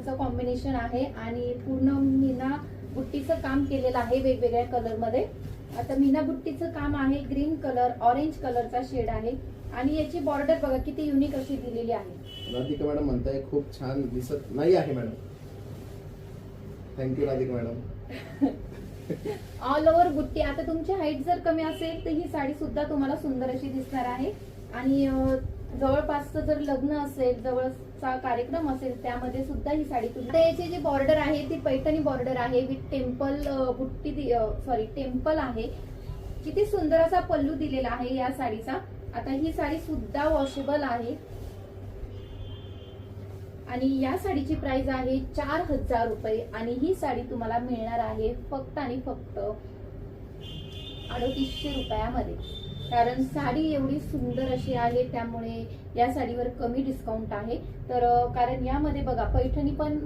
Combination आहे आणि पूर्ण मीना बुट्टीचं काम केलेलं आहे वेगवेगळ्या कलर मध्ये। आता मीना बुट्टीचं काम आहे, ग्रीन कलर ऑरेंज कलरचा शेड आहे आणि याची बॉर्डर बघा किती युनिक अशी दिलेली आहे। राधिका मॅडम म्हणताय खूप छान दिसत नाही आहे madam. Thank you Radhika madam. All over बुट्टी। आता तुमची हाईट जर कमी असेल तर ही साडी सुद्धा तुम्हाला सुंदर अशी दिसणार आहे आणि जवळपासचं जर लग्न असेल, जवळचा कार्यक्रम असेल त्यामध्ये सुद्धा ही साडी तुम्ही। याची जी बॉर्डर आहे ती पैठणी बॉर्डर आहे विथ टेम्पल बुट्टी टेम्पल आहे। किती सुंदर असा पल्लू दिलेला आहे या साडीचा। आता ही साडी सुद्धा वॉशेबल आहे आणि या साडीची प्राइस आहे 4000 रुपये आणि ही साडी तुम्हाला मिळणार आहे फक्त आणि फक्त 3800 रुपयामध्ये। कारण साडी एवढी सुंदर अशी आहे त्यामुळे या साडीवर कमी डिस्काउंट आहे। तर कारण यामध्ये बघा पैठणी पण